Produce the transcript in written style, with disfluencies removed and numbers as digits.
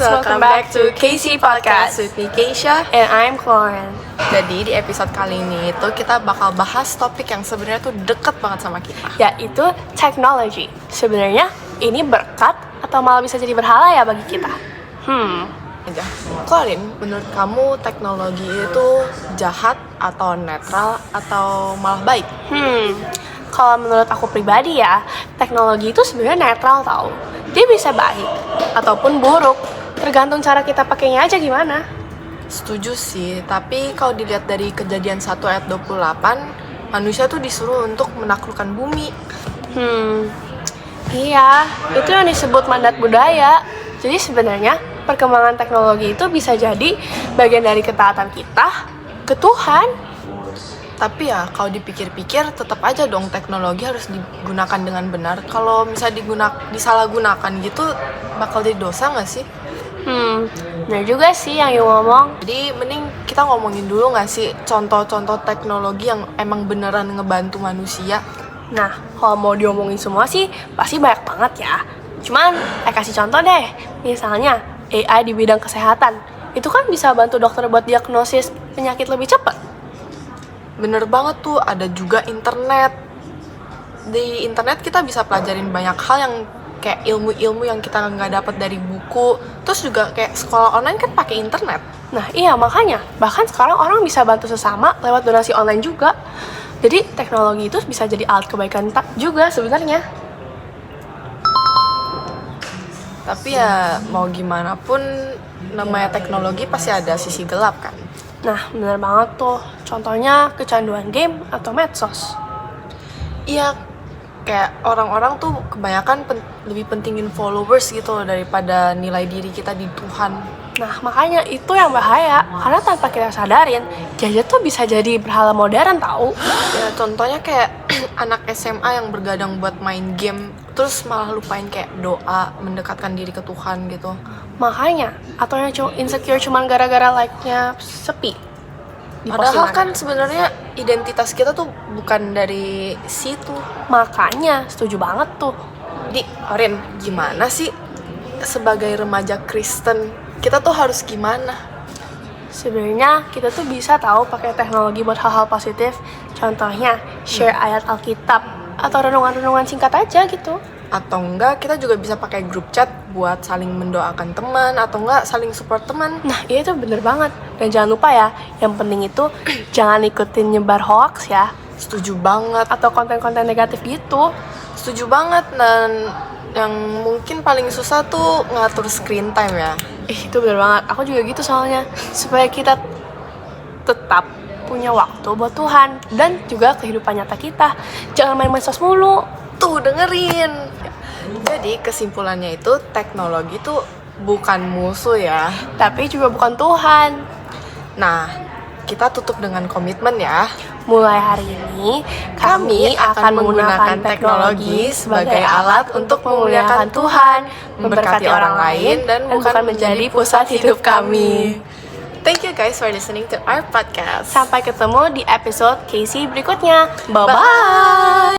welcome back to KC Podcast with me Keisha And I'm Lauren. Jadi di episode kali ini itu kita bakal bahas topik yang sebenarnya tuh deket banget sama kita, Yaitu technology. Sebenarnya ini berkat atau malah bisa jadi berhala ya bagi kita? aja. Lauren, menurut kamu teknologi itu jahat atau netral atau malah baik? Kalau menurut aku pribadi ya, teknologi itu sebenarnya netral tau. Dia bisa baik ataupun buruk, tergantung cara kita pakainya aja gimana. Setuju sih, tapi kalau dilihat dari kejadian 1 ayat 28, manusia tuh disuruh untuk menaklukkan bumi. Iya, itu yang disebut mandat budaya. Jadi sebenarnya perkembangan teknologi itu bisa jadi bagian dari ketaatan kita ke Tuhan. Tapi ya kalau dipikir-pikir tetap aja dong teknologi harus digunakan dengan benar. Kalau misalnya disalahgunakan gitu bakal jadi dosa nggak sih? Benar juga sih yang you ngomong. Jadi mending kita ngomongin dulu nggak sih contoh-contoh teknologi yang emang beneran ngebantu manusia. Nah, kalau mau diomongin semua sih pasti banyak banget ya. Cuman, kasih contoh deh. Misalnya, AI di bidang kesehatan. Itu kan bisa bantu dokter buat diagnosis penyakit lebih cepat. Bener banget tuh, ada juga internet. Di internet kita bisa pelajarin banyak hal yang kayak ilmu-ilmu yang kita nggak dapat dari buku. Terus juga kayak sekolah online kan pakai internet. Nah, iya makanya. Bahkan sekarang orang bisa bantu sesama lewat donasi online juga. Jadi, teknologi itu bisa jadi alat kebaikan juga sebenarnya. Tapi ya mau gimana pun namanya teknologi pasti ada sisi gelap kan. Nah, bener banget tuh. Contohnya kecanduan game atau medsos. Iya, kayak orang-orang tuh kebanyakan lebih pentingin followers gitu loh daripada nilai diri kita di Tuhan. Nah, makanya itu yang bahaya. Karena tanpa kita sadarin, gadget tuh bisa jadi berhala modern tau. Ya contohnya kayak anak SMA yang bergadang buat main game, terus malah lupain kayak doa, mendekatkan diri ke Tuhan gitu. Makanya, atau yang insecure cuman gara-gara like-nya sepi. Padahal kan sebenarnya identitas kita tuh bukan dari situ. Makanya, setuju banget tuh. Jadi, Oren, gimana sih sebagai remaja Kristen, kita tuh harus gimana? Sebenarnya kita tuh bisa tahu pakai teknologi buat hal-hal positif. Contohnya, share ayat Alkitab atau renungan-renungan singkat aja gitu. Atau enggak kita juga bisa pakai grup chat buat saling mendoakan teman atau enggak saling support teman. Nah, iya itu bener banget. Dan jangan lupa ya, yang penting itu jangan ikutin nyebar hoax ya. Setuju banget. Atau konten-konten negatif gitu. Setuju banget. Dan yang mungkin paling susah tuh ngatur screen time ya. Itu bener banget. Aku juga gitu soalnya. Supaya kita tetap punya waktu buat Tuhan dan juga kehidupan nyata kita. Jangan main medsos mulu. Tuh dengerin. Jadi kesimpulannya itu teknologi tuh bukan musuh ya, tapi juga bukan Tuhan. Nah, kita tutup dengan komitmen ya. Mulai hari ini kami akan menggunakan teknologi sebagai alat untuk memuliakan Tuhan, memberkati orang lain, dan bukan menjadi pusat hidup kami. Thank you guys for listening to our podcast. Sampai ketemu di episode KC berikutnya. Bye-bye!